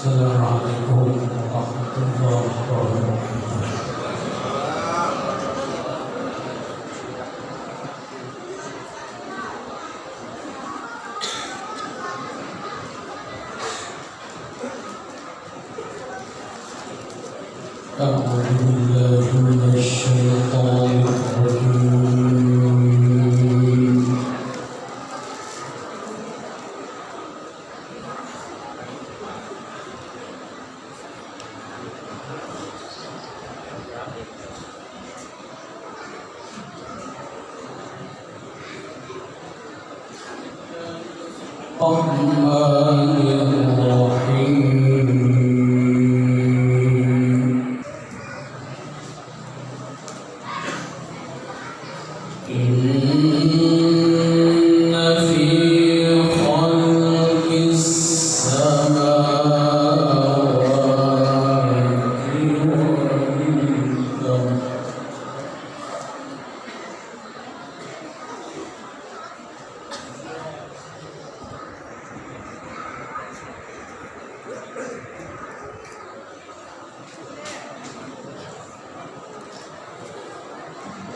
Assalamualaikum warahmatullahi wabarakatuh. أعوذ بالله من الشيطان الرجيم. الرحمن الرحيم. إن في خلق السماوات والأرض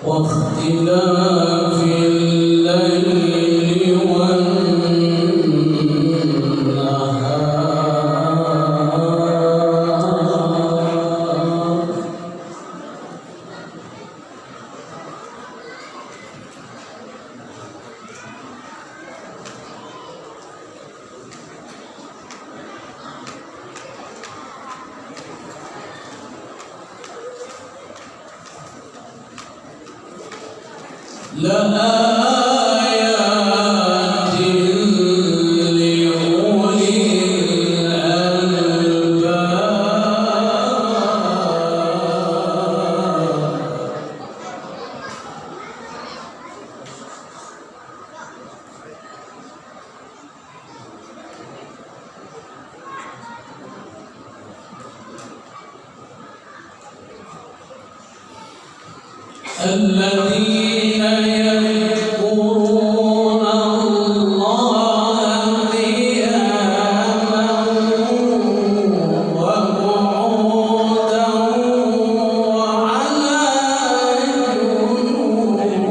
واختلاف الليل والنهار لآيات لأولي الألباب الذين يذكرون الله قياما وقعودا وعلى جنوبهم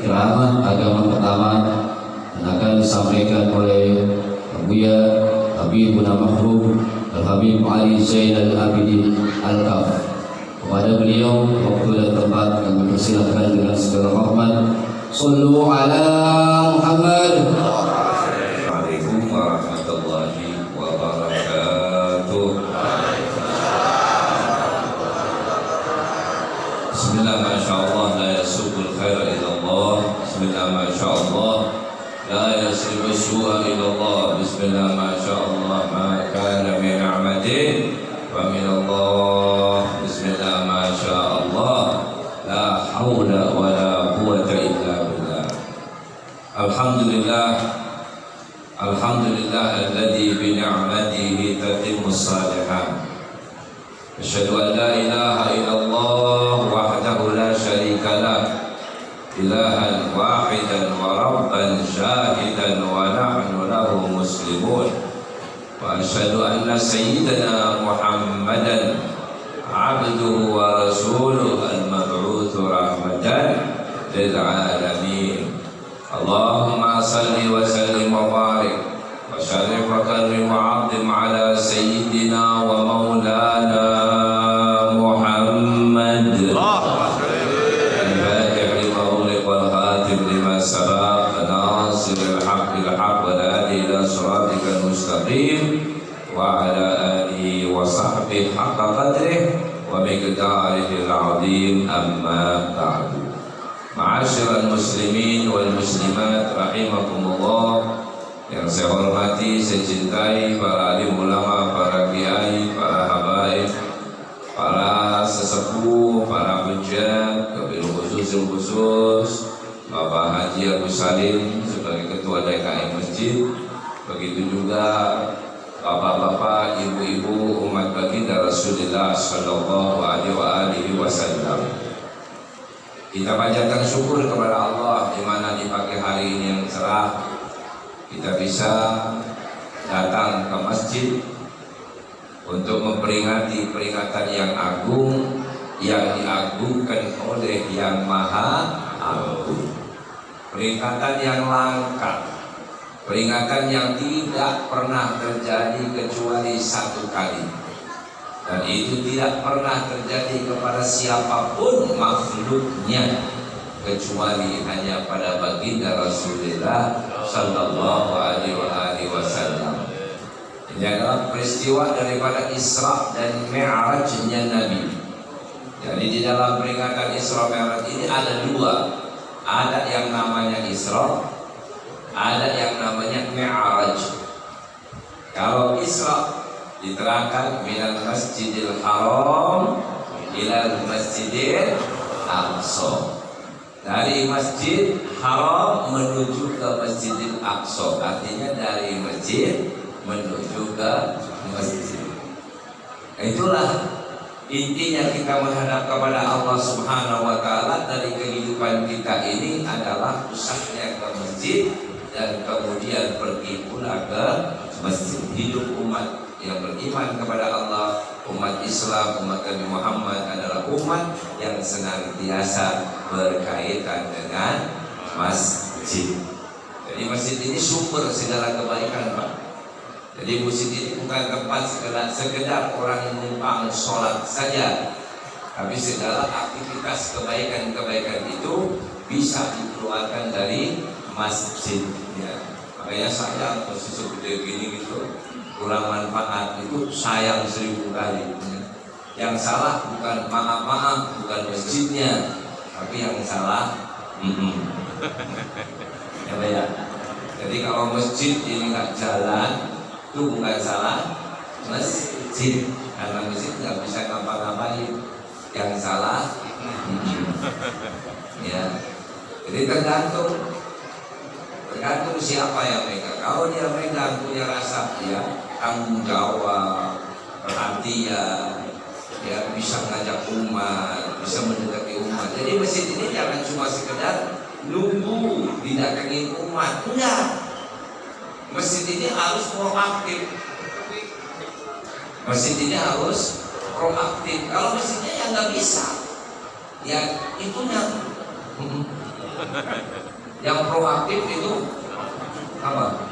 Ceramah agama pertama akan disampaikan oleh Abuya Habibuna Mahbub Al-Habib Ali Zain Al-Abidin Al-Kaf. Kepada beliau waktu dan tempat kami persilahkan dengan segala hormat. Sallu ala Muhammad. Assalamualaikum warahmatullahi wabarakatuh. Bismillah, masyaallah, la yasubul khaira illallah. Bismillah, masyaallah, la yasribu su'a illallah. Bismillah, masyaallah, ma kana min ni'matin wa min Allah. Bismillah, masyaallah, la haula wa la quwwata illa billah. Alhamdulillah, alhamdulillah alladzi bi ni'matihi tatimmus shalihat. Asyhadu an la ilaha illallah wahdahu la syarika lah, ilahan wahidan wa rabban syahidan wa nahnu lahu muslimun. Wa asyhadu anna sayyidana Muhammadan abduhu wa rasuluhu al-mab'utsu rahmatan lil alamin. Allahumma salli wa sallim wa barik wa syarif wa karrim wa 'azim ala sayyidina wa maulana Muhammad. الفاتح لما أغلق والخاتم لما سبق ناصر الحق بالحق والهادي إلى صراطك المستقيم وعلى آله وصحبه حق قدره ومقداره العظيم. أما بعد. Ma'asyiral muslimin wal muslimat rahimakumullah, yang saya hormati, saya cintai para alim ulama, para kiai, para habaib, para sesepuh, para hujat, wabil khusus Bapak Haji Abu Salim sebagai ketua DKM Masjid, begitu juga bapak-bapak, ibu-ibu umat baginda Rasulullah sallallahu alaihi wasallam. Kita panjatkan syukur kepada Allah di mana di pagi hari ini yang cerah kita bisa datang ke masjid untuk memperingati peringatan yang agung yang diagungkan oleh Yang Maha Agung. Peringatan yang langka, peringatan yang tidak pernah terjadi kecuali satu kali. Dan itu tidak pernah terjadi kepada siapapun makhluknya kecuali hanya pada baginda Rasulullah sallallahu alaihi wasallam. Ini adalah peristiwa daripada Isra dan Mi'rajnya Nabi. Jadi di dalam peringatan Isra Mi'raj ini ada dua. Ada yang namanya Isra, ada yang namanya Mi'raj. Kalau Isra diterangkan minal masjidil haram ilal masjidil aqsa, Dari Masjid Haram menuju ke Masjidil Aqsa, artinya dari masjid menuju ke masjid. Itulah intinya kita menghadap kepada Allah Subhanahu wa taala. Dari kehidupan kita ini adalah pusatnya ke masjid dan kemudian pergi pula ke masjid. Hidup umat yang beriman kepada Allah, umat Islam, umat Nabi Muhammad adalah umat yang senantiasa berkaitan dengan masjid. Jadi masjid ini sumber segala kebaikan, Pak. Jadi masjid ini bukan tempat sekedar orang yang numpang sholat saja, tapi segala aktivitas kebaikan-kebaikan itu bisa dikeluarkan dari masjid. Ya. Makanya sayang masjid segede gini gitu, kurang manfaat, itu sayang 1000 kali. Yang salah bukan maaf bukan masjidnya, tapi yang salah ya. Jadi kalau masjid ini nggak jalan, itu bukan salah masjid, karena masjid nggak bisa ngapa-ngapain. Yang salah ya. Jadi tergantung siapa yang megang. Kalau dia megang punya rasa ya tanggung jawab, perhatian, ya bisa ngajak umat, bisa mendekati umat. Jadi masjid ini jangan cuma sekedar nunggu didatengin umat, enggak. Masjid ini harus proaktif. Masjid ini harus proaktif. Kalau masjidnya yang nggak bisa, ya itunya. Yang proaktif itu apa?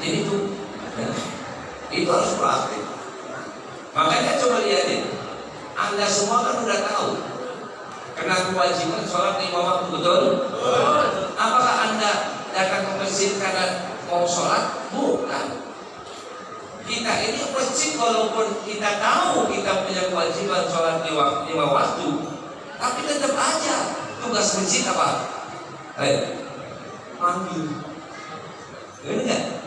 Ini tuh, ya. Itu harus proaktif. Makanya coba lihatin, Anda semua kan udah tahu kena kewajiban sholat 5 waktu, betul? Apakah Anda datang ke masjid karena mau sholat? Bukan. Kita ini masjid walaupun kita tahu kita punya kewajiban sholat 5 waktu, tapi tetap aja tugas masjid apa? Panggil. Ini enggak?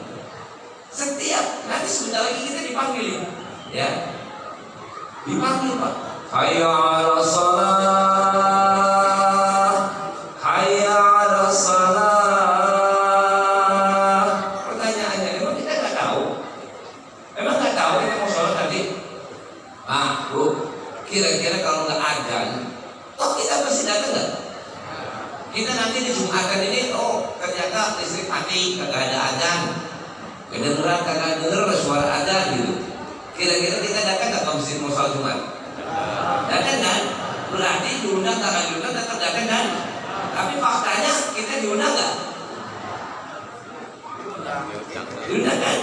Setiap nanti sebentar lagi kita dipanggil, ya. Dipanggil, Pak. Hayya 'alas shalah. Hayya 'alas shalah. Pertanyaannya, emang kita nggak tahu? Emang nggak tahu kita mau sholat tadi? Ah, Bu, kira-kira kalau nggak adzan, toh kita masih datang nggak? Kita nanti di Jumatan ini, oh ternyata listrik mati, kagak ada adzan, kedengeran kagak denger suara adzan gitu. Kira-kira kita datang nggak ke masjid mau sholat Jumat? Datang kan? Berarti diundang kagak diundang tetap datang kan? Tapi faktanya kita diundang nggak? Diundang kan?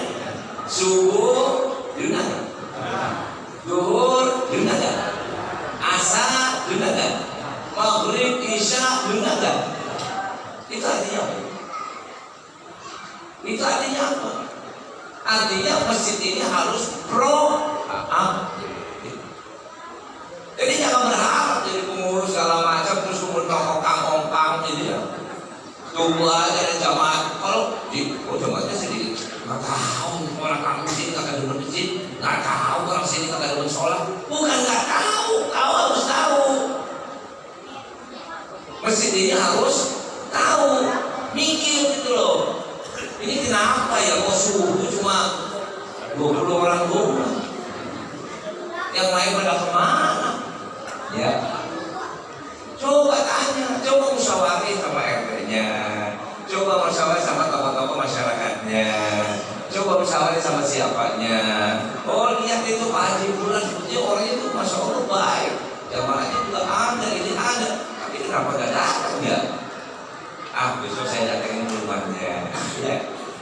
Subuh diundang kan? Zuhur diundang kan? Asar diundang kan? Maghrib, Isya diundang kan? Itu artinya apa? Itu artinya apa? Artinya masjid ini harus proaktif. Jadi jangan berharap jadi pengurus segala macam terus kemudian ongkang ini ya. Tunggu aja ada jamaah. Kalau jamaahnya sedikit, nggak tahu orang kampung sini nggak ada masjid, nggak tahu orang sini nggak ada sholat. Bukan nggak tahu, kau harus tahu. Masjid ini harus tahu, mikir gitu loh. Ini kenapa ya kok subuh cuma 20 orang doang? Yang lain pada kemana? Ya, coba tanya, coba musyawarah sama RT-nya, coba musyawarah sama tokoh-tokoh masyarakatnya, coba musyawarah sama siapanya. Oh lihat itu Pak Haji Bulan, dia orangnya itu masya Allah baik, jamaahnya juga ada, ini ada, tapi kenapa gak datang ya? Ah besok saya datangin rumahnya, ya.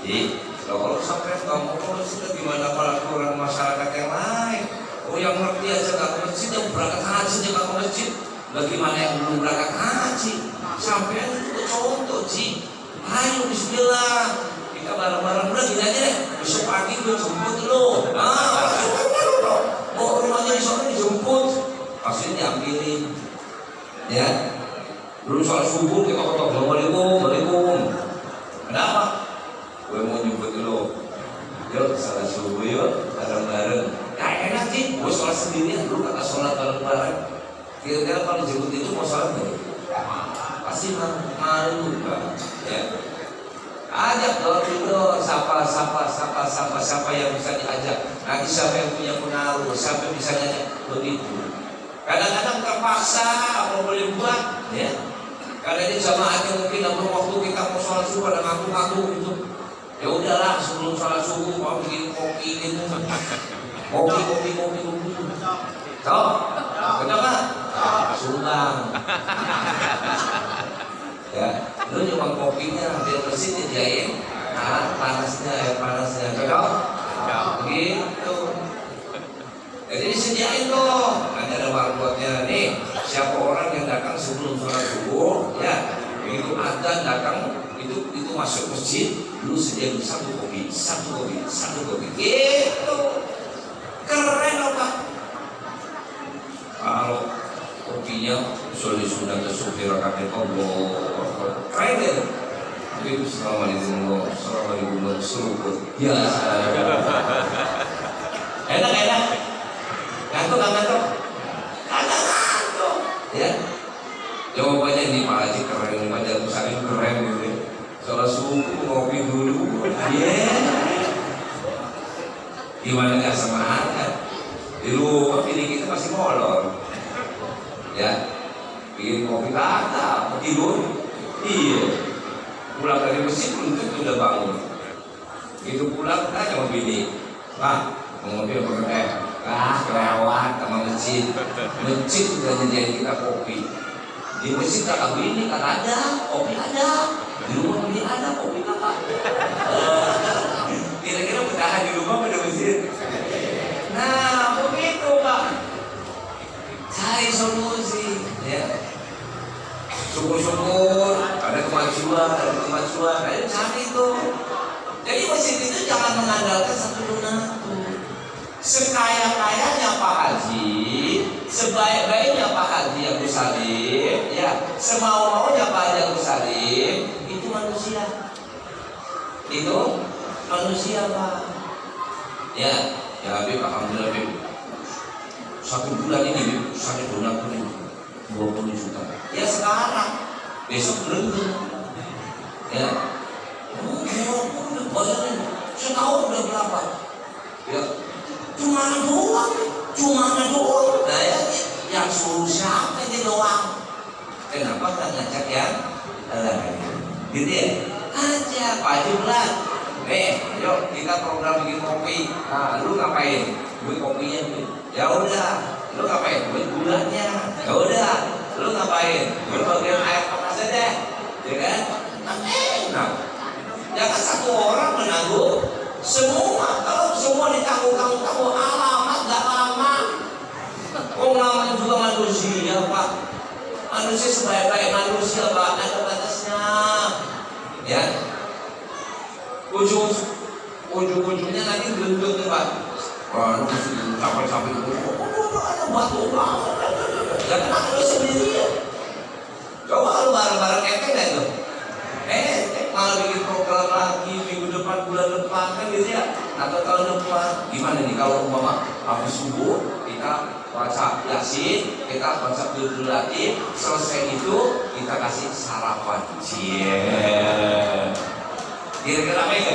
Jadi kalau sampai kamu sudah gimana kalau orang masyarakat yang lain? Oh yang ngerti aja nggak ke masjid, yang berangkat haji aja nggak ke masjid. Bagaimana yang belum berangkat haji? Sampai itu contoh Ji. Ayo Bismillah, kita bareng-bareng udah gini aja deh. Besok pagi gue jemput lo. Mau rumahnya di sana dijemput, pasti diambilin. Ya, dulu soal subuh kita kata Assalamualaikum. Kenapa? Gue mau jemput lo. Yuk salat subuh yuk, bareng-bareng. Gak enak sih, gue sholat sendirian, lu kata sholat bareng-bareng. Kira-kira kalau dijemput itu mau sholat gak? Pasti malu banget ya. Ajak dong, siapa yang bisa diajak. Nanti siapa yang punya pengaruh, siapa yang bisa ngajak begitu. Kadang-kadang terpaksa apa boleh buat ya. Karena ini jamaahnya mungkin waktu kita mau sholat subuh ada ngaku-ngaku gitu. Ya udahlah sebelum sholat subuh mau bikin kopi gitu. Kopi. Tahu? Kenapa? Sumbang. Ya, lu cuma kopinya biar bersih dijain, air panasnya, cocok? Begitu. Jadi disediain tuh, nanti ada warkotnya nih. Siapa orang yang datang sebelum sholat subuh, ya, begitu adzan datang, itu masuk masjid, lu sediain satu kopi, gitu. Keren loh Pak. Kalau kopinya sudah tersufir rakaat Allah, keren deh. Itu assalamualaikum warahmatullahi. Ya, enak. Ngantuk. Ya. Jawabannya ini Pak Haji keren, ini Pak Haji Salim keren gitu. Sholat subuh ngopi dulu. Gimana nggak semangat? Di rumah pilih kita masih molor. Ya, bikin kopi kata, tidur. Iya. Pulang dari masjid belum tentu udah bangun. Begitu pulang tanya sama bini, Pak, mau ngopi apa kelewat sama masjid. Masjid udah nyediain kita kopi. Di masjid kata bini kan ada, kopi ada. Di rumah bini ada, kopi apa? Kira-kira bertahan di rumah pada masjid. Nah, begitu Pak. Cari solusi, ya. Syukur-syukur, ada kemajuan, ayo cari itu. Jadi masjid itu jangan mengandalkan satu donatur. Sekaya-kayanya Pak Haji, sebaik-baiknya Pak Haji Agus Salim, ya, semau-maunya Pak Haji Agus Salim, itu manusia. Itu manusia Pak. Ya Habib, alhamdulillah Habib. 1 bulan ini Habib, saya donatur 20 juta. Ya sekarang, besok berhenti. Ya, udah bayarin. Setahun udah berapa? Ya, cuma doang. Nah ya, yang suruh siapa ini doang? Kenapa nggak ngajak yang lain? Gitu ya? Aja Pak Haji Bulan. Yuk kita program bikin kopi. Nah, lu ngapain? Gue kopinya nih. Ya udah, lu ngapain? Gue gulanya. Ya udah, lu ngapain? Gue bagian air panasnya deh. Ya kan? Nah, jangan satu orang menanggung semua. Kalau semua ditanggung alamat gak lama. Namanya juga manusia Pak. Manusia sebaik-baik manusia Pak, ada batasnya. Ya. Ujung-ujungnya nanti gendut nih Pak. Wah, lu mesti sampai ada batu banget. Ya kenapa lu sendirian? Coba kalau bareng-bareng ekek deh tuh. Malah bikin program lagi minggu depan, bulan depan kan gitu ya. Atau tahun depan. Gimana nih kalau umpama habis subuh kita baca Yasin, kita baca Abdul Latif, selesai itu kita kasih sarapan. Kira-kira apa ya?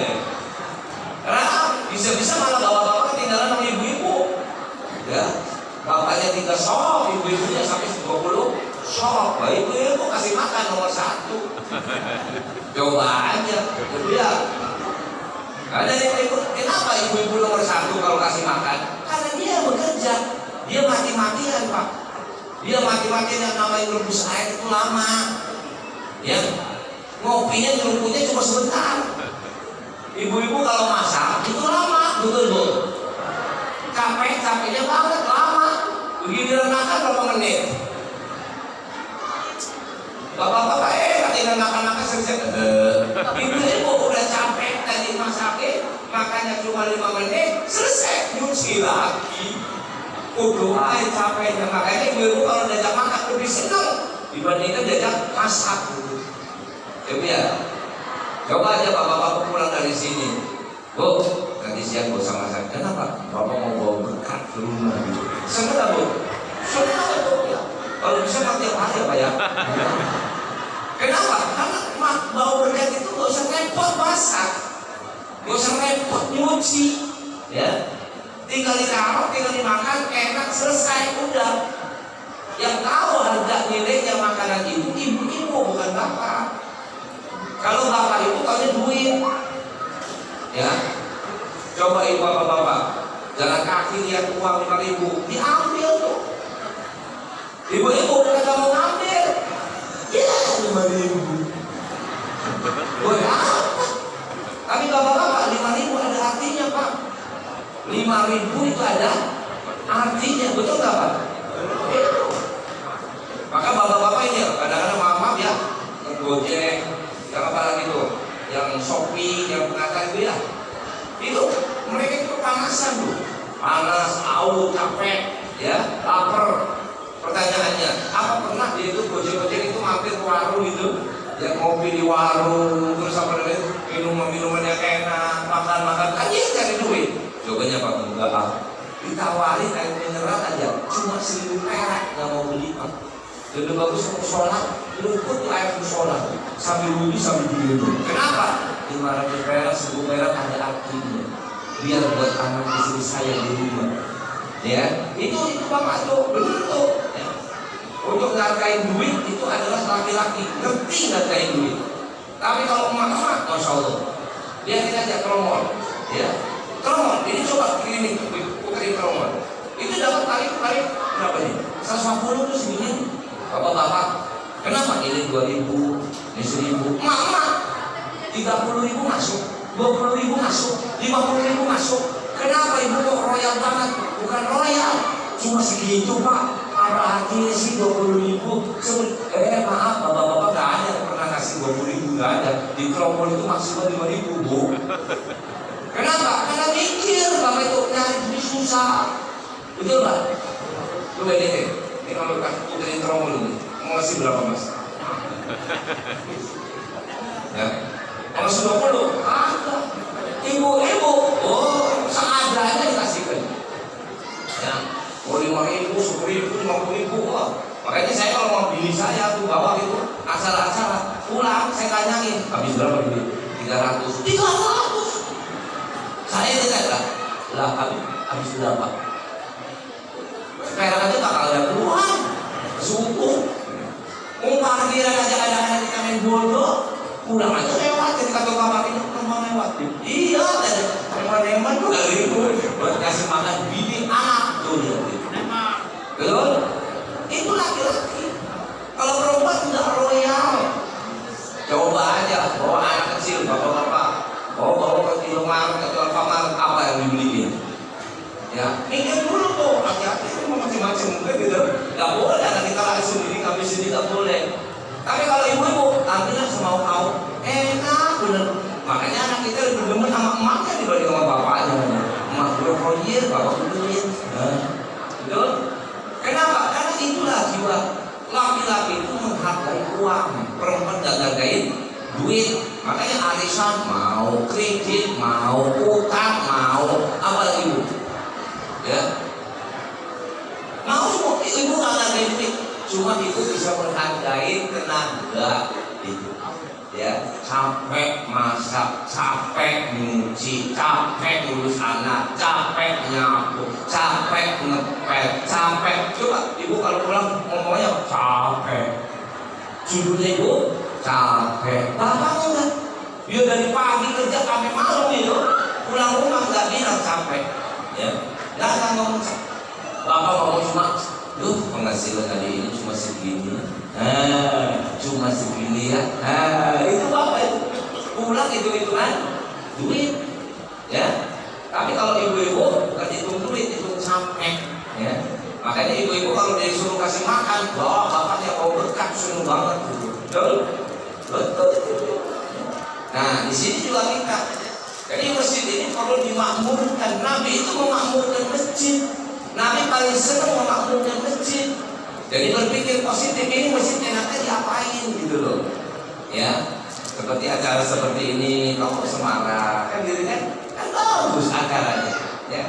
Karena bisa-bisa malah bapak-bapak ketinggalan sama ibu-ibu. Ya, bapaknya 3 sok, ibu-ibunya sampai 20 sok. Nah, ibu-ibu kasih makan nomor 1. Coba aja, gitu ya. Ada kenapa ibu-ibu nomor 1 kalau kasih makan? Karena dia bekerja, dia mati-matian Pak. Dia mati-matian yang namanya rebus air itu lama. Ya, ngopinya nyeruputnya cuma sebentar. Ibu-ibu kalau masak itu lama, betul Bu. Capeknya banget lama. Begitu makan berapa menit? Bapak-bapak tinggal makan selesai. Ibu-ibu udah capek tadi masakin, makannya cuma 5 menit, selesai nyuci lagi. Air capeknya, makanya ibu-ibu kalau diajak makan lebih senang dibandingkan diajak masak. Ya. Coba aja bapak-bapak pulang dari sini, Bu, nanti siang gue sama saya. Kenapa? Bapak mau bawa berkat ke rumah. Senang Bu? Senang Bu ya. Kalau bisa mah tiap hari ya Pak ya. Kenapa? Karena bau berkat itu gak usah repot masak, gak usah repot nyuci, ya. Tinggal ditaruh, tinggal dimakan, enak, selesai, udah. Yang tahu harga nilainya makanan itu ibu-ibu, bukan bapak. Kalau bapak itu taunya duit, ya. Coba ibu bapak-bapak jalan kaki lihat uang 5.000, diambil tuh. Ibu-ibu kagak mau ngambil, ya 5.000. Buat apa? Tapi bapak-bapak 5.000 ada artinya Pak. 5.000 itu ada artinya, betul nggak Pak? Maka bapak-bapak ini kadang-kadang maaf ya, yang Gojek, yang apa lagi tuh, yang Shopee, yang pengantar itu ya, itu mereka itu kepanasan tuh, panas, haus, capek, ya, lapar. Pertanyaannya, apa pernah dia itu Gojek-Gojek itu mampir ke warung gitu, yang ngopi di warung, terus apa namanya, minuman yang enak, makan-makan, aja cari duit. Jawabannya Pak, enggak ah, ditawarin air mineral aja, cuma 1.000 perak, nggak mau beli Pak. Lebih bagus mau sholat, luput tuh air sholat, sambil rugi sambil diri. Kenapa? 500 perak, 1.000 perak ada artinya. Biar buat anak istri saya di rumah. Ya, itu bapak tuh bener tuh. Ya. Untuk ngargain duit itu adalah laki-laki, ngerti ngargain duit. Tapi kalau emak-emak, masya Allah, lihatin aja tromol, ya. Tromol, ini coba ini puterin tromol. Itu dapat tarif berapa nih? 150 tuh segini. Bapak-bapak, kenapa ini 2.000, ini 1.000? Emak-emak, 30.000 masuk, 20.000 masuk, 50.000 masuk. Kenapa ibu kok royal banget? Bukan royal, cuma segitu Pak. Apa artinya sih 20.000? Maaf, bapak-bapak gak ada yang pernah ngasih 20.000, gak ada. Di tromol itu maksimal 5.000 Bu. Kenapa? Karena mikir bapak itu nyari duit susah. Betul Pak? Coba ini kalau puterin tromol ini, mau ngasih berapa Mas? Ya, kalau 20, ada. Ibu-ibu, oh seadanya dikasihkan. Ya, mau 5.000, 10.000, 50.000, wah. Makanya saya kalau mau bini saya tuh bawa gitu acara-acara, pulang saya tanyain, habis berapa duit? 300. Saya tidak lah, habis berapa? Sekarang aja bakal ada keluar, subuh. Mau parkiran aja kadang-kadang kita main bodoh, pulang aja lewat ketika tuh bapak itu memang lewat. Iya, hemat-hemat 2.000 buat kasih makan bini anak tuh dia. Betul? Itu laki-laki. Kalau perempuan tidak royal. Coba aja bawa anak kecil, bapak-bapak, bawa ke Indomaret atau Alfamart, apa yang dibeliin? Ya, mikir dulu tuh, hati-hati itu macam-macam mungkin gitu. Gak boleh anak kita lagi sendiri, kami sendiri gak boleh. Tapi kalau ibu-ibu, ambilnya semau-mau, enak bener. Makanya anak kita lebih demen sama emaknya dibanding sama bapaknya. Emak gue proyek, bapak duit. Betul? Kenapa? Karena itulah jiwa laki-laki itu menghargai uang, perempuan gak hargain duit. Makanya arisan mau, kredit mau, utang mau, apa lagi ibu? Ya, mau semua ibu gak hargain duit. Cuma itu bisa menghargai tenaga itu, ya, capek masak, capek nyuci, capek ngurus anak, capek nyapu, capek ngepel, capek. Coba ibu kalau pulang ngomongnya capek, judulnya ibu capek. Bapak enggak, dia dari pagi kerja sampai malam itu, pulang rumah nggak bilang capek, ya, nggak ngomong capek. Bapak ngomong cuma, penghasilan hari ini cuma segini, cuma segini ya, itu bapak itu pulang hitung-hitungan duit, ya. Tapi kalau ibu-ibu bukan hitung duit, hitung capek, ya. Makanya ibu-ibu kalau disuruh kasih makan, wah bapaknya mau berkat, seneng banget, betul, betul. Nah di sini juga kita, jadi masjid ini perlu dimakmurkan. Nabi itu memakmurkan masjid. Nabi paling senang memakmurkan masjid. Jadi berpikir positif, ini masjid enaknya diapain gitu loh. Ya, seperti acara seperti ini, kamu semarak kan gitu kan bagus acaranya. Ya,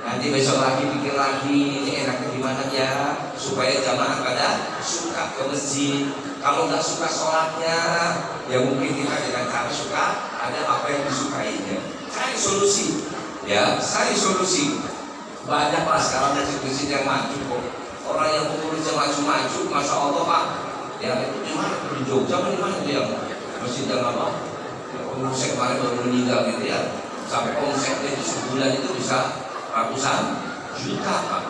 Nanti besok lagi pikir lagi ini enaknya gimana ya supaya jamaah pada suka ke masjid. Kalau nggak suka sholatnya, ya mungkin kita dengan cara suka ada apa yang disukainya. Cari solusi, ya cari solusi. Banyaklah sekarang masjid-masjid yang maju kok. Orang yang pengurusnya maju-maju, masya Allah Pak. Ya itu di mana? Di Jogja apa di mana itu yang masjid yang apa? Pengurusnya kemarin baru meninggal gitu ya. Sampai omsetnya itu sebulan itu bisa ratusan juta Pak.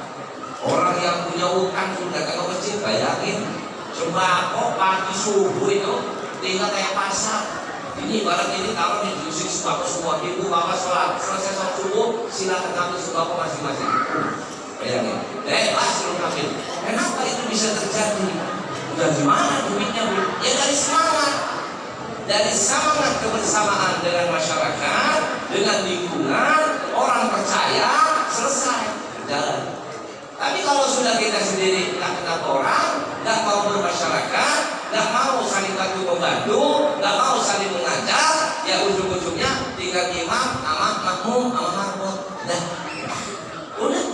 Orang yang punya utang sudah datang ke masjid, bayangin sembako pagi subuh itu tinggal kayak pasar. Ini barang ini kalau dijusi sembako semua ibu bapak sholat selesai sholat subuh silakan ambil sembako masing-masing. Bayangin, langsung ambil. Kenapa itu bisa terjadi? Udah gimana duitnya Bu? Ya dari semangat kebersamaan dengan masyarakat, dengan lingkungan, orang percaya, selesai jalan. Tapi kalau sudah kita sendiri nggak kenal orang, nggak mau bermasyarakat, nggak mau saling bantu membantu, nggak mau saling mengajar, ya ujung-ujungnya tinggal imam, sama makmum, sama marbot, udah.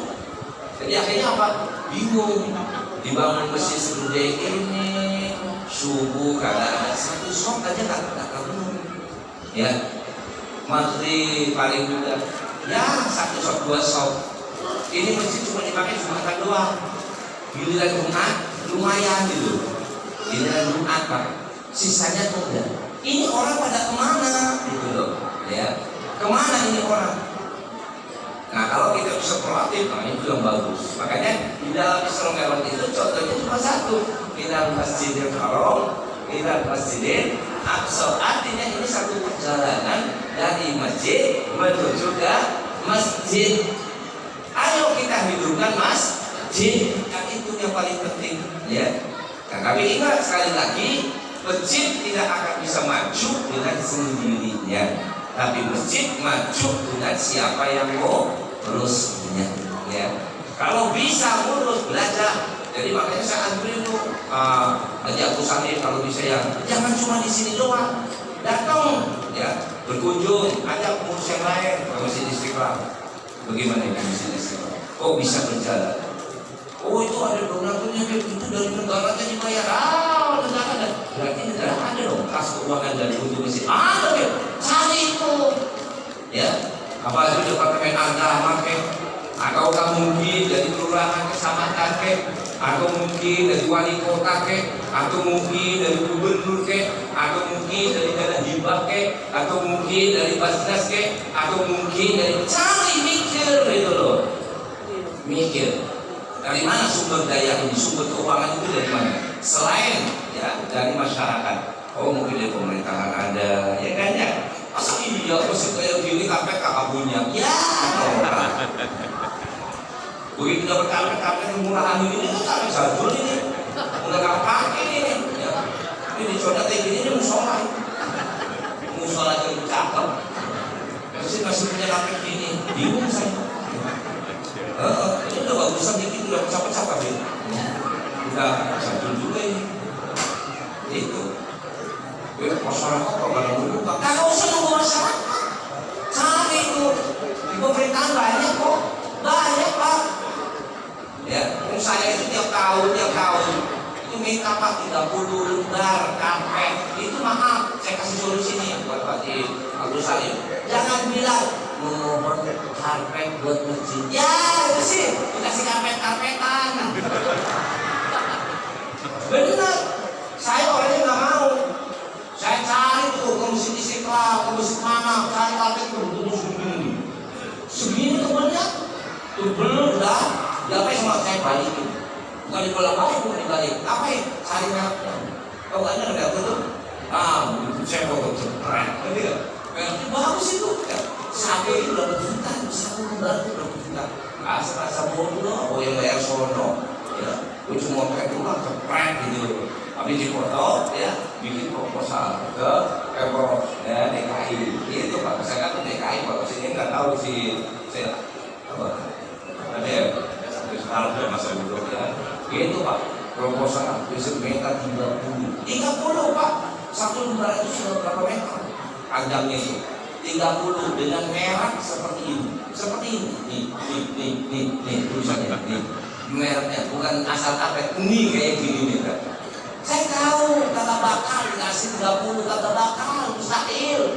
Jadi akhirnya apa? Bingung. Dibangun masjid segede ini, subuh kadang satu sok aja nggak kabur. Ya, maghrib paling juga, ya satu sok dua sok. Ini masjid cuma dipakai Jumatan doang. Giliran Jumat lumayan gitu. Giliran Jumat Pak, sisanya tuh enggak. Ini orang pada kemana gitu loh, ya? Kemana ini orang? Nah kalau kita bisa proaktif, nah itu yang bagus. Makanya di dalam Isra Mi'raj itu contohnya cuma satu, minal masjidil haram ilal masjidil aqsa. Artinya ini satu perjalanan dari masjid menuju ke masjid. Ayo kita hidupkan masjid, yang itu yang paling penting, ya. Nah, kami ingat sekali lagi, masjid tidak akan bisa maju dengan sendirinya, tapi masjid maju dengan siapa yang mau terusnya, ya. Kalau bisa ngurus belajar, jadi makanya saya anjurin tuh, Haji Agus Salim kalau bisa yang jangan cuma di sini doang, datang, ya, berkunjung, ajak pengurus yang lain ke Masjid Istiqlal. Bagaimana ini Masjid Istiqlal? Oh bisa berjalan. Oh itu ada donaturnya kayak gitu dari negara aja dibayar. Negara ada. Berarti negara ada dong kas keuangan dari untuk masjid. Ada ya. Cari itu. Ya. Apa itu departemen agama ke? Atau mungkin dari kelurahan kecamatan ke? Atau mungkin dari wali kota ke? Atau mungkin dari gubernur ke? Atau mungkin dari dana hibah ke? Atau mungkin dari Basnas ke? Atau mungkin dari cari mikir itu loh. Mikir dari mana sumber daya ini, sumber keuangan itu dari mana? Selain ya dari masyarakat. Oh mungkin dari pemerintahan ada, ya kan ya? Masa iya masih kayak gini KPK punya? Ya, begitu dapat KPK yang murahan ini kan KPK jadul ini, udah nggak pakai ini. Ya. Ini dicoba kayak gini ini musola yang cakep. Masih punya KPK ini, bingung saya. Ini udah bagusan dikit, udah pecah-pecah tapi udah jadul juga ini. Itu masyarakat kalau nggak nunggu nggak usah nunggu masyarakat, cari itu di pemerintahan banyak kok, banyak Pak. Ya, saya itu tiap tahun itu minta Pak 30 lembar karpet. Itu maaf, saya kasih solusi nih buat Pak Agus Salim. Jangan bilang mohon karpet buat masjid. Ya itu sih, dikasih karpetan. Benar, saya orangnya nggak mau. Saya cari tuh ke Masjid Istiqlal, ke masjid mana, cari karpet tuh segini tuh banyak. Tuh belum dah, ya apa sama saya balikin. Bukan dibolak-balik, bukan dibalik. Apa ya? Cari mereknya. Kau nggak ada tuh? Saya foto keren. Berarti bagus itu. Satu itu udah berjuta, satu lembar itu udah berjuta. Rasa bodoh, oh yang bayar sono. Ya, gue cuma pakai rumah keren gitu. Habis dipoto, ya, bikin proposal ke Pemprov ya DKI. Itu Pak, saya kan DKI Pak, sini nggak tahu si saya apa. Ada ya, sekarang udah masa bodoh ya. Gitu Pak, proposal besok meter 30 Pak. Satu lembar itu sudah berapa meter? Panjangnya itu. 30 dengan merek seperti ini. Seperti ini. Nih tulisannya nih. Mereknya bukan asal kapet. Ini kayak gini nih. Saya tahu kata bakal dikasih 30 kata bakal mustahil.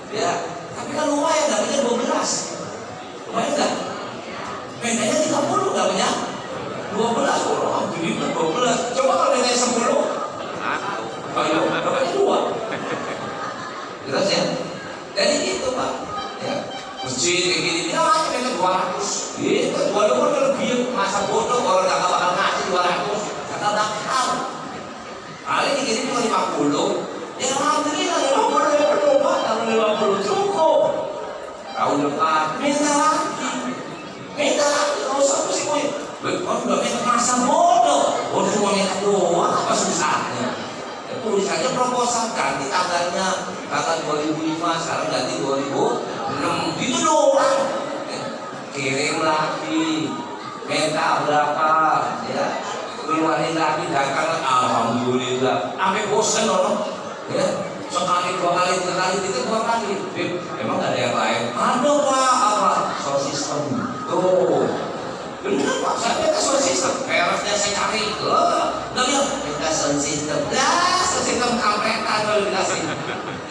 Ya, tapi kan lumayan dapatnya 12. Lumayan enggak? Bedanya 30 dapatnya 12. Oh, jadi 12. Coba kalau bedanya 10. Ayo, dapatnya 2. Jelas ya? Jadi itu Pak. Ya. Masjid kayak gini, kita aja bedanya 200. Gitu, 200 kan lebih masa bodoh kalau enggak bakal ngasih 200. Kata bakal. Kali dikirim cuma 50, ya alhamdulillah 50 ya berdoa, kalau 50 cukup. Tahun depan minta lagi, kalau usah pusing gue. Kalau udah minta masa bodoh cuma minta doang, apa susahnya? Ya tulisannya proposal, ganti tanggalnya, tanggal 2005, sekarang ganti 2006, gitu doang. Kirim lagi, minta berapa, ya. Keluarin lagi datang, alhamdulillah. Sampai bosan orang, ya. Sekali, 2 kali, 3 kali, 4 kali. Emang gak ada yang lain? Ada Pak, apa? Sound system. Tuh, bener Pak. Saya minta sound system. Mereknya saya cari. Nggak bilang minta sound system. Sound system kampretan kalau dikasih.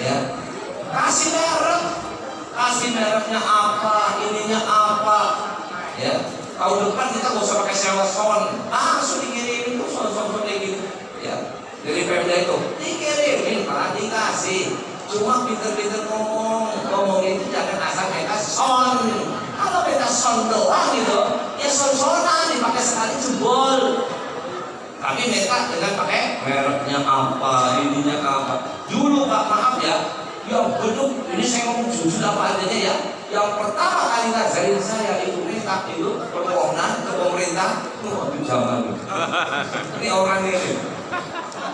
Ya, kasih mereknya apa, ininya apa, ya. Tahun depan kita nggak usah pakai sewa sound, langsung dikirimin tuh sound kayak gitu, ya. Dari Pemda itu dikirimin, malah dikasih. Cuma pinter-pinter ngomong itu jangan asal minta sound. Kalau minta sound doang gitu, ya sound-soundan dipakai sekali jebol. Tapi minta dengan pakai mereknya apa, ininya apa. Dulu Pak, maaf ya, yang bentuk ini saya ngomong jujur apa adanya ya. Yang pertama kali ngajarin saya itu minta itu permohonan ke pemerintah. Itu zaman ini orang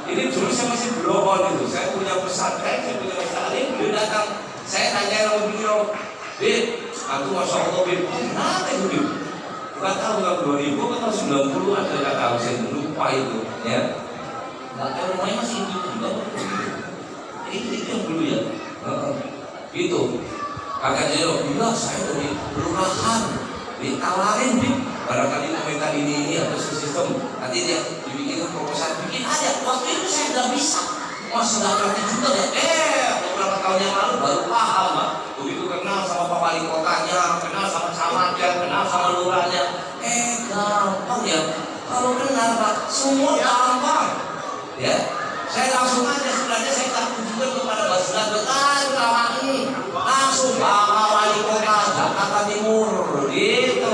ini dulu saya masih belum itu. Saya punya pesantren, saya punya masalah. Beliau datang, saya tanya sama beliau, aku masya Allah kenapa itu Bib? Bukan tahu bukan 2000 atau 90 ada nggak tahu, saya lupa itu, ya. Nggak tahu rumahnya masih itu juga. Itu yang dulu ya, gitu. Kakak jero, bilang saya dari kelurahan ditawarin Bib, barangkali mau minta ini atau sistem, nanti dia dibikin proposal, bikin aja. Waktu itu saya nggak bisa, sudah ngerti juga ya. Beberapa tahun yang lalu baru paham Pak. Begitu kenal sama Pak Wali Kotanya, kenal sama camatnya, kenal sama lurahnya. Gampang ya. Kalau kenal Pak, semua gampang. Ya, saya langsung aja sebenarnya saya takut juga kepada Basnas Betul Rawangi. Langsung Pak Wali Kota Jakarta Timur gitu.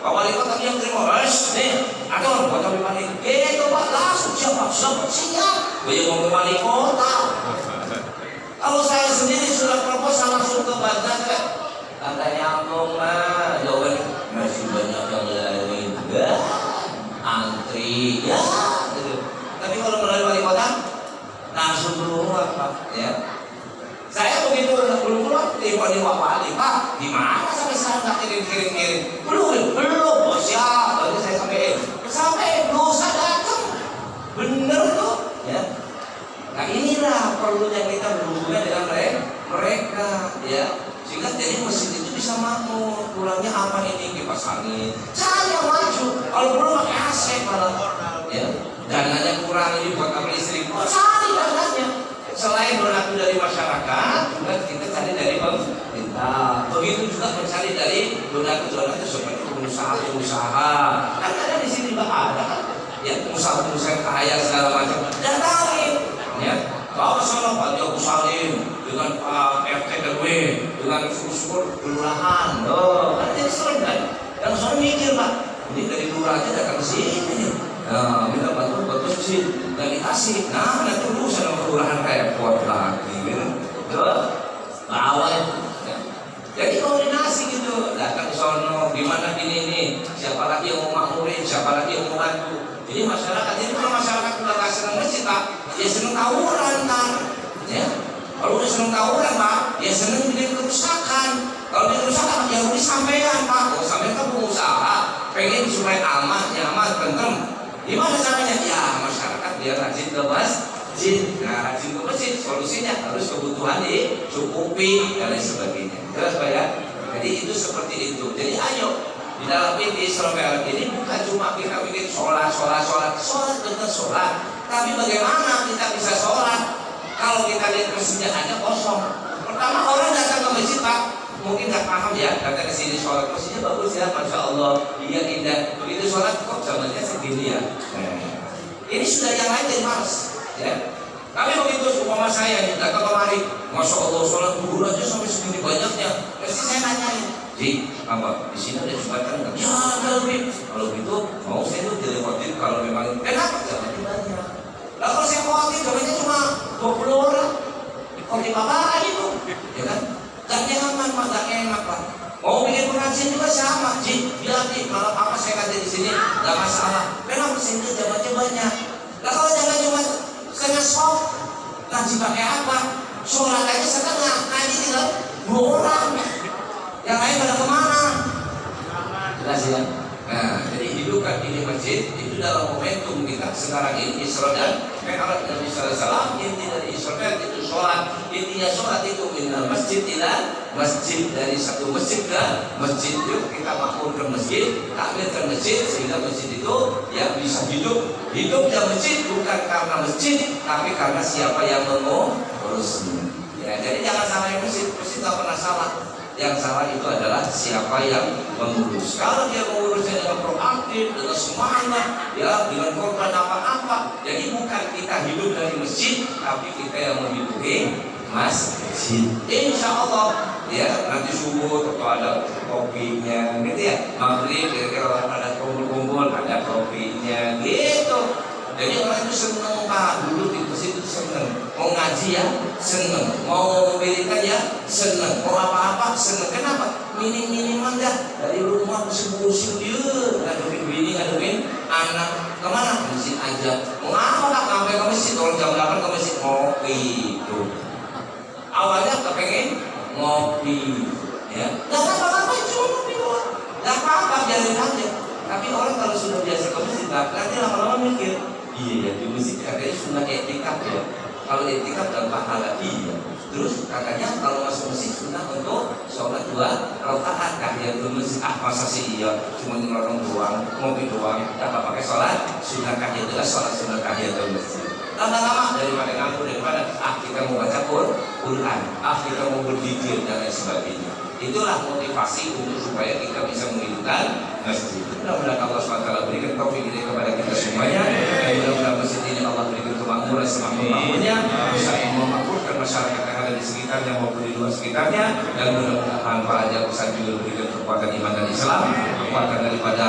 Pak Wali Kota yang terima, nih, aduh, buat kami panik. Gitu Pak, langsung siap. Gue ngomong Wali Kota. Kalau saya sendiri sudah proposal langsung ke Basnas, katanya ngomong mah, jawaban masih banyak yang lain, antri, ya. Gitu. Tapi kalau melalui Wali Kota, langsung keluar Pak, ya. Saya begitu belum keluar, telepon di Pak Wali, Pak, di mana sampai sekarang nggak kirim? Belum, bos ya. Lalu saya sampai dosa datang, bener tuh, ya. Nah inilah perlunya kita berhubungan dengan mereka, ya. Sehingga jadi mesin itu bisa makmur. Kurangnya apa ini kipas angin? Saya maju, kalau perlu pakai AC malah, ya. Dananya kurang ini buat apa listrik? Cari dananya. Selain donatur dari masyarakat, juga kita cari dari pemerintah. Begitu juga mencari dari donatur seperti pengusaha. Kan ada di sini Mbak ada kan? Ya pengusaha kaya segala macam. Datangin, ya. Bawa sono Pak Jokowi Salim dengan Pak RT RW dengan syukur kelurahan. Kan jadi sering kan? Yang sono mikir Pak, ini dari lurah aja datang ke sini. Nah, minta bantu sih, nggak dikasih. Nah, nanti dulu saya kelurahan repot lagi, gitu. Bawa ya. Jadi koordinasi gitu, datang ke sono, gimana ini, siapa lagi yang mau makmurin, siapa lagi yang mau bantu. Jadi masyarakat, kalau masyarakat udah nggak senang masjid Pak, ya senang tawuran kan, ya. Kalau udah senang tawuran Pak, ya senang bikin kerusakan. Kalau bikin kerusakan, ya udah sampean Pak, sampean kan pengusaha, pengen supaya aman, nyaman, tentrem. Gimana caranya? Ya masyarakat biar rajin ke masjid. Nah, rajin ke masjid, solusinya harus kebutuhan dicukupi dan lain sebagainya. Jelas Pak ya? Jadi itu seperti itu. Jadi ayo di dalam ini Isra Mi'raj ini bukan cuma kita bikin sholat dengan sholat, tapi bagaimana kita bisa sholat kalau kita lihat masjidnya hanya kosong. Pertama orang datang ke masjid Pak, mungkin nggak paham ya, datang ke sini sholat masjidnya bagus ya, masya Allah, iya indah. Begitu sholat kok zamannya segini ya. Ini sudah yang lain jadi males, ya. Tapi begitu umpama saya datang kemari, masya Allah sholat duhur aja sampai segini banyaknya, pasti saya nanyain, Ji, apa di sini ada jembatan nggak? Ya ada lebih. Kalau gitu mau saya tuh dilewatin kalau memang kenapa jalannya banyak. Lah kalau saya khawatir jalannya cuma 20 orang, kalau di bapak itu, ya kan? Gak nyaman Pak, gak enak Pak. Mau bikin pengajian juga sama, Ji, bilang nih malam apa saya ngaji di sini, gak masalah. Memang di sini jamannya banyak. Lah kalau jangan cuma setengah soft, ngaji pakai apa? Sholat aja setengah, ngaji tinggal 2 orang. Yang lain pada kemana? Jelas ya. Nah, jadi hidupkan ini masjid itu dalam momentum kita sekarang ini Isra dan Mi'raj Nabi Sallallahu Alaihi Wasallam. Inti dari Isra itu sholat. Intinya sholat itu minal masjid ila masjid, dari satu masjid ke masjid. Yuk kita makmurkan masjid, takmirkan masjid sehingga masjid itu ya bisa hidup. Hidupnya masjid bukan karena masjid, tapi karena siapa yang mengurusnya. Ya, jadi jangan salahin masjid. Masjid tak pernah salah. Yang salah itu adalah siapa yang mengurus. Kalau dia mengurusnya dengan proaktif, dengan semangat, ya dengan korban apa-apa. Jadi bukan kita hidup dari masjid, tapi kita yang menghidupi masjid. Insya Allah, ya nanti subuh atau ada kopinya, gitu ya. Maghrib kira-kira ada kumpul-kumpul, ada kopinya, gitu. Jadi orang itu seneng Pak, dulu di masjid itu seneng. Mau ngaji ya, seneng. Mau memberikan ya, seneng. Mau apa-apa, seneng. Kenapa? Minim-miniman dah. Dari rumah musim-musim dia ngadepin bini, ngadepin anak. Kemana? Ke masjid aja. Mau apa Pak? Sampai ke masjid, orang jam 8 ke masjid. Ngopi itu. Awalnya kepengen ngopi, ya. Gak apa-apa, cuma ngopi doang. Gak apa-apa, biarin aja. Tapi orang kalau sudah biasa ke masjid, nanti lama-lama mikir, iya ya di masjid katanya sunnah etikaf ya. Kalau etikaf dan pahala iya. Terus katanya kalau masuk masjid sunnah untuk sholat 2 rakaat tahiyatul masjid. Masa sih iya cuma ngerong doang, ngopi doang, tak pakai sholat sunnah tahiyatul sholat sunnah tahiyatul masjid. Lama-lama daripada ngaku, daripada kita mau baca Quran, kita mau berzikir dan lain sebagainya. Itulah motivasi untuk supaya kita bisa menghidupkan masjid. Mudah-mudahan Allah SWT berikan taufik ini kepada kita semuanya. Dan mudah-mudahan masjid ini Allah berikan kemakmuran semakmur-makmurnya, bisa memakmurkan masyarakat yang ada di sekitarnya maupun di luar sekitarnya. Dan mudah-mudahan para jagoan juga berikan kekuatan iman dan Islam, kekuatan daripada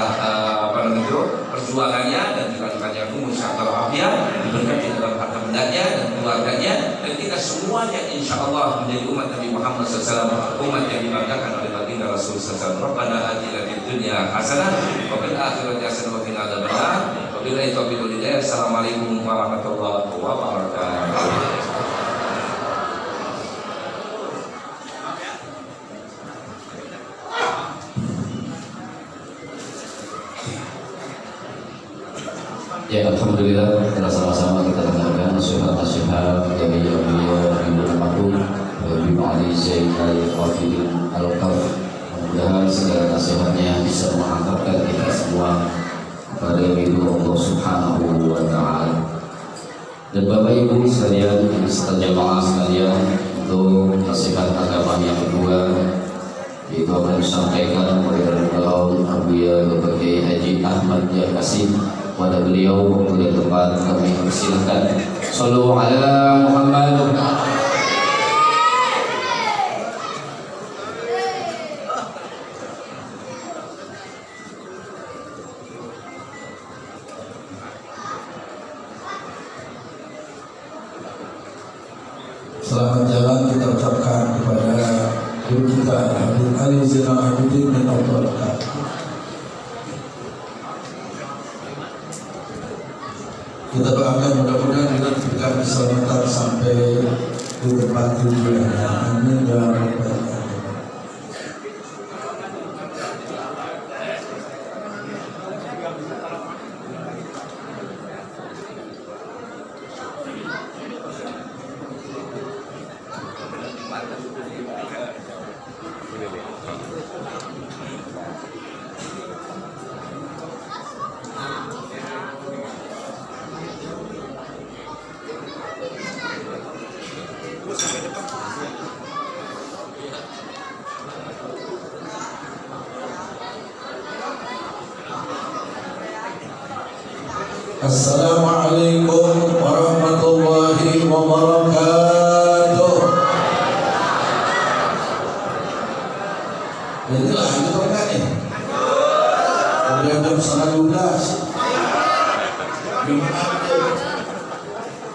perjuangannya, dan juga dikajak umur syaitan diberkati dalam harta bendanya dan keluarganya, dan kita semuanya insya Allah menjadi umat Nabi Muhammad SAW, umat yang dibanggakan oleh baginda Rasulullah SAW. Rabbana atina fid dunya hasanah wa fil akhirati hasanah wa qina adzabannar. Wabillahi taufiq wal hidayah. Assalamualaikum warahmatullahi wabarakatuh. Ya, alhamdulillah kita sama-sama kita dengarkan nasihat-nasihat dari Ibu Makhluk Ibu Ali Zain Al-Qafidin Al-Qaf. Mudah-mudahan segala nasihatnya bisa menghantarkan kita semua kepada ridho Allah Subhanahu wa Ta'ala. Dan Bapak Ibu sekalian, serta jamaah sekalian, untuk nasihat agama yang kedua itu akan disampaikan oleh beliau Abuya Bapak Kiai Haji Ahmad Kasim. Pada beliau kemudian tempat kami persilahkan. Sallu ala Muhammad. Selamat jalan kita ucapkan kepada guru kita Habib Ali Zainal Abidin bin Abdul Qadir. Kita doakan mudah-mudahan kita diberikan keselamatan sampai di tempat tujuan. Amin ya rabbal alamin. Assalamualaikum warahmatullahi wabarakatuh. Inilah itu kan nih. Udah jam 11:30.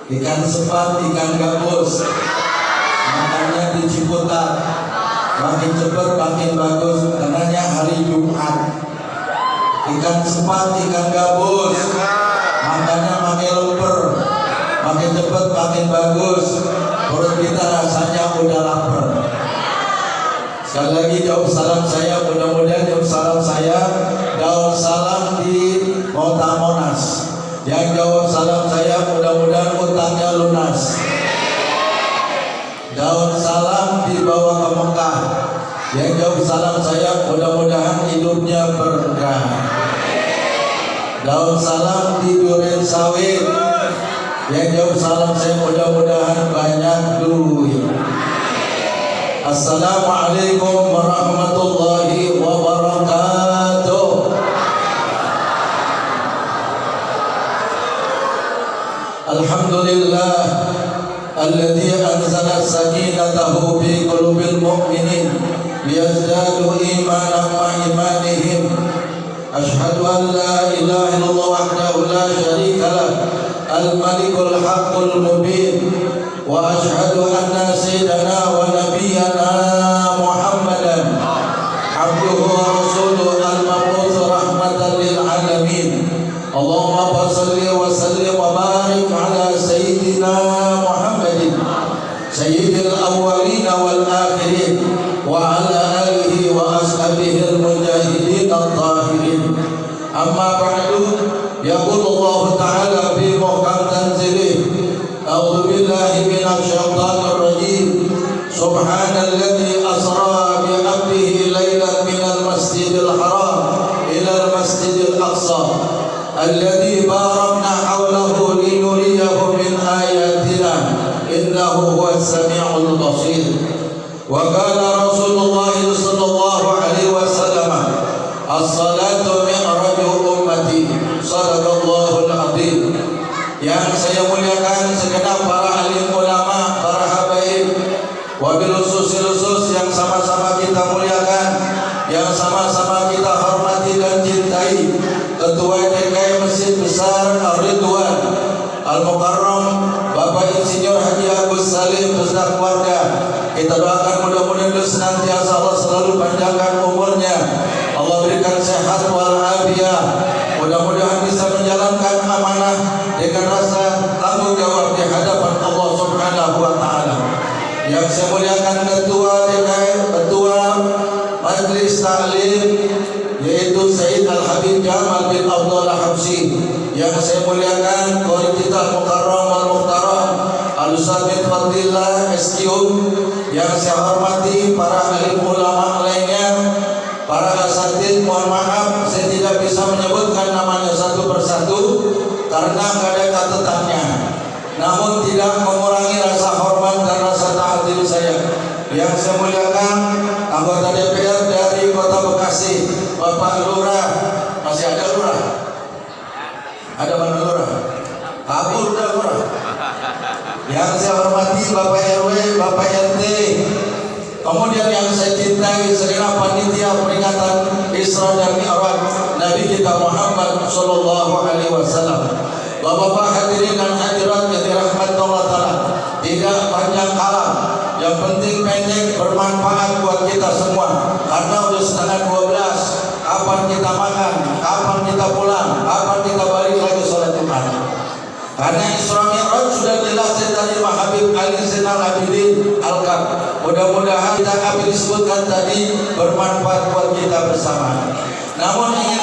Ikan sepat, ikan gabus, makanya di Ciputat. Makin cepat makin bagus, karenanya hari Jumat. Ikan sepat, ikan gabus, makanya makin lemper, makin cepat makin bagus. Perut kita rasanya udah lapar. Sekali lagi jawab salam saya, mudah-mudahan jawab salam saya daun salam di Kota Monas. Yang jawab salam saya mudah-mudahan utangnya lunas. Daun salam dibawa ke Mekah. Yang jawab salam saya mudah-mudahan hidupnya berkah. Daun salam di Duren Sawit. Yang jawab salam saya mudah-mudahan banyak duit. Assalamualaikum warahmatullahi wabarakatuh. Alhamdulillah alladzi anzala sakinatahu fi qulubil mu'minin liyazdadu imanan ma imanihim. Ashhadu an la ilaha illallah wahdahu la syarika lah al-malikul haqqul mubin wa ashhadu anna sayyidana wa nabiyyana Muhammadan abduhu wa rasuluhu al-mab'uts rahmatan lil alamin. Allahumma shalli wa sallim wa barik ala sayyidina Muhammadin sayyidil awwalin wal akhirin wa ala alihi wa ashabihi al-mujahidin at-tahirin. Amma ba'du, yaqulu Allah ta'ala fi muhkam tanzilih, a'udzu billahi minasy syaithanir rajim. Subhanalladzi asra bi 'abdihi lailan minal masjidil haram ila al-masjidil aqsa alladzi barakna hawlahu linuriyahu min ayatina innahu huwas samiul basir. Wa qala Rasulullah sallallahu alaihi wasallam as-salatu mi'raju ummati sadaqallahul azim. Yang saya muliakan segenap para alim ulama, para habaib, wabil khusus yang sama-sama kita muliakan, yang sama-sama kita hormati dan cintai, Ketua DKI Masjid Besar Ar-Ridwan Al-Mukarram Bapak Insinyur Haji Agus Salim beserta keluarga. Kita doakan mudah-mudahan senantiasa Allah selalu panjangkan umurnya, Allah berikan sehat walafiat, mudah-mudahan bisa menjalankan amanah dengan rasa tanggung jawab di hadapan Allah Subhanahu wa taala. Yang saya muliakan Ketua DKI, Ketua Majelis Taklim yaitu Sayyid Al-Habib Jamal bin Abdullah Habsyi. Yang saya muliakan Qori kita Mukarram wal Muhtaram Al-Ustaz bin Fadillah SQ. Yang saya hormati para alim ulama lainnya, para asatidz, mohon maaf saya tidak bisa menyebutkan namanya satu persatu karena tidak ada catatannya. Namun tidak mengurangi rasa hormat dan rasa ta'zim saya. Yang saya muliakan anggota DPR dari Kota Bekasi, Bapak Lurah. Masih ada Lurah? Ada mana Lurah? Kabur udah Lurah. Yang saya hormati Bapak RW, Bapak RT. Kemudian yang saya cintai segenap panitia peringatan Isra dan Mi'raj Nabi kita Muhammad sallallahu alaihi wasallam. Bapak-bapak hadirin dan hadirat yang dirahmati Allah taala, tidak panjang kalam, yang penting pendek bermanfaat buat kita semua. Karena udah setengah 12, kapan kita makan, kapan kita pulang, kapan kita balik lagi sholat Jumat. Karena Isra Mi'raj sudah jelas dari Habib Ali Zainal Abidin Al-Kab. Mudah-mudahan kita apa disebutkan tadi bermanfaat buat kita bersama. Namun ingin